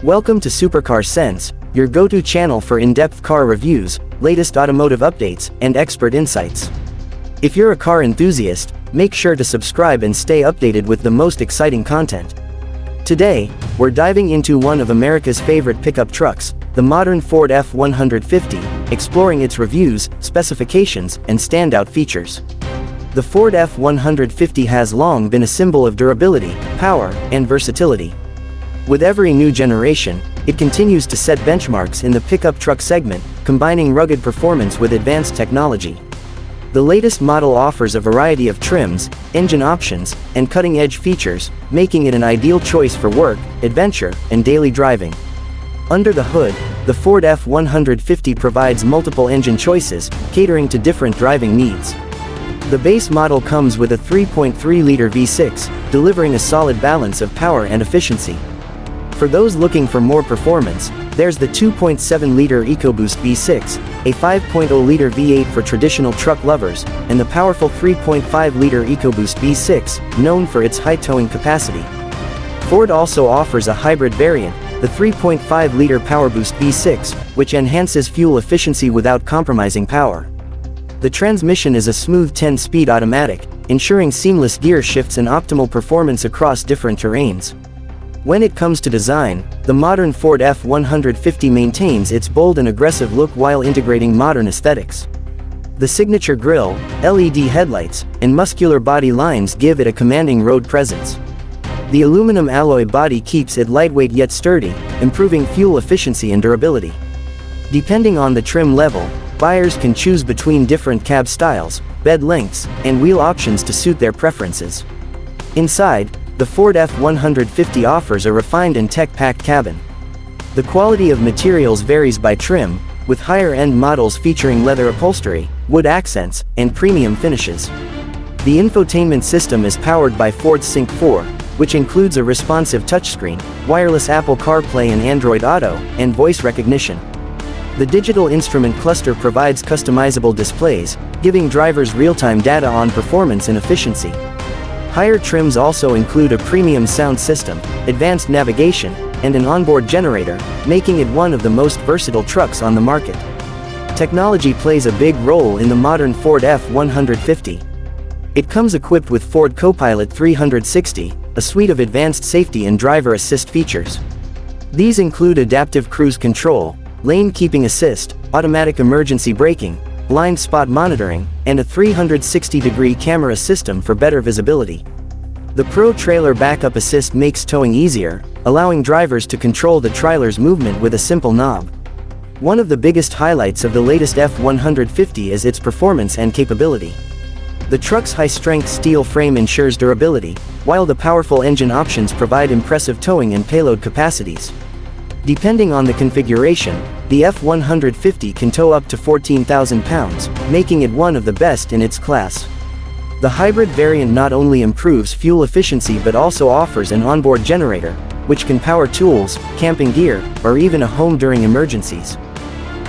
Welcome to Supercar Sense, your go-to channel for in-depth car reviews, latest automotive updates, and expert insights. If you're a car enthusiast, make sure to subscribe and stay updated with the most exciting content. Today, we're diving into one of America's favorite pickup trucks, the modern Ford F-150, exploring its reviews, specifications, and standout features. The Ford F-150 has long been a symbol of durability, power, and versatility. With every new generation, it continues to set benchmarks in the pickup truck segment, combining rugged performance with advanced technology. The latest model offers a variety of trims, engine options, and cutting-edge features, making it an ideal choice for work, adventure, and daily driving. Under the hood, the Ford F-150 provides multiple engine choices, catering to different driving needs. The base model comes with a 3.3-liter V6, delivering a solid balance of power and efficiency. For those looking for more performance, there's the 2.7-liter EcoBoost V6, a 5.0-liter V8 for traditional truck lovers, and the powerful 3.5-liter EcoBoost V6, known for its high towing capacity. Ford also offers a hybrid variant, the 3.5-liter PowerBoost V6, which enhances fuel efficiency without compromising power. The transmission is a smooth 10-speed automatic, ensuring seamless gear shifts and optimal performance across different terrains. When it comes to design, the modern Ford F-150 maintains its bold and aggressive look while integrating modern aesthetics. The signature grille, LED headlights, and muscular body lines give it a commanding road presence. The aluminum alloy body keeps it lightweight yet sturdy, improving fuel efficiency and durability. Depending on the trim level, buyers can choose between different cab styles, bed lengths, and wheel options to suit their preferences. Inside, the Ford F-150 offers a refined and tech-packed cabin. The quality of materials varies by trim, with higher-end models featuring leather upholstery, wood accents, and premium finishes. The infotainment system is powered by Ford Sync 4, which includes a responsive touchscreen, wireless Apple CarPlay and Android Auto, and voice recognition. The digital instrument cluster provides customizable displays, giving drivers real-time data on performance and efficiency. Higher trims also include a premium sound system, advanced navigation, and an onboard generator, making it one of the most versatile trucks on the market. Technology plays a big role in the modern Ford F-150. It comes equipped with Ford Copilot 360, a suite of advanced safety and driver assist features. These include adaptive cruise control, lane keeping assist, automatic emergency braking, blind spot monitoring, and a 360-degree camera system for better visibility. The Pro Trailer Backup Assist makes towing easier, allowing drivers to control the trailer's movement with a simple knob. One of the biggest highlights of the latest F-150 is its performance and capability. The truck's high-strength steel frame ensures durability, while the powerful engine options provide impressive towing and payload capacities. Depending on the configuration, the F-150 can tow up to 14,000 pounds, making it one of the best in its class. The hybrid variant not only improves fuel efficiency but also offers an onboard generator, which can power tools, camping gear, or even a home during emergencies.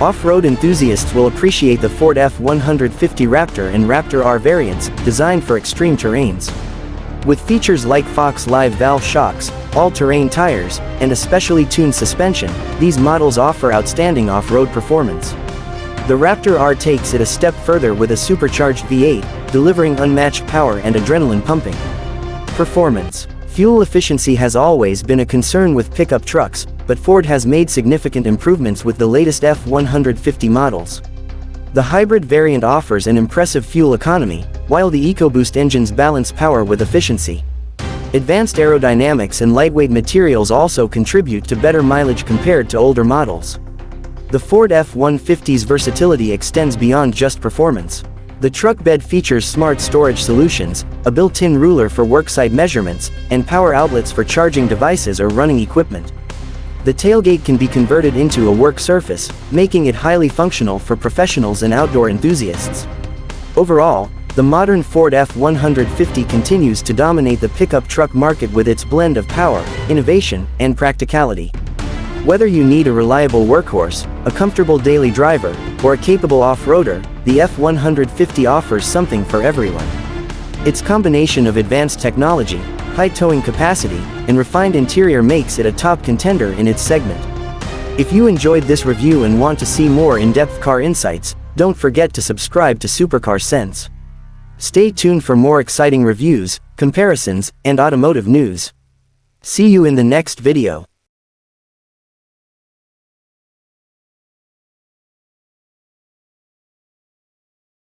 Off-road enthusiasts will appreciate the Ford F-150 Raptor and Raptor R variants, designed for extreme terrains. With features like Fox Live valve shocks, all-terrain tires, and a specially tuned suspension, these models offer outstanding off-road performance. The Raptor R takes it a step further with a supercharged V8, delivering unmatched power and adrenaline pumping. Performance. Fuel efficiency has always been a concern with pickup trucks, but Ford has made significant improvements with the latest F-150 models. The hybrid variant offers an impressive fuel economy, while the EcoBoost engines balance power with efficiency. Advanced aerodynamics and lightweight materials also contribute to better mileage compared to older models. The Ford F-150's versatility extends beyond just performance. The truck bed features smart storage solutions, a built-in ruler for worksite measurements, and power outlets for charging devices or running equipment. The tailgate can be converted into a work surface, making it highly functional for professionals and outdoor enthusiasts. Overall, the modern Ford F-150 continues to dominate the pickup truck market with its blend of power, innovation, and practicality. Whether you need a reliable workhorse, a comfortable daily driver, or a capable off-roader, the F-150 offers something for everyone. Its combination of advanced technology, high towing capacity, and refined interior makes it a top contender in its segment. If you enjoyed this review and want to see more in-depth car insights, don't forget to subscribe to Supercar Sense. Stay tuned for more exciting reviews, comparisons, and automotive news. See you in the next video.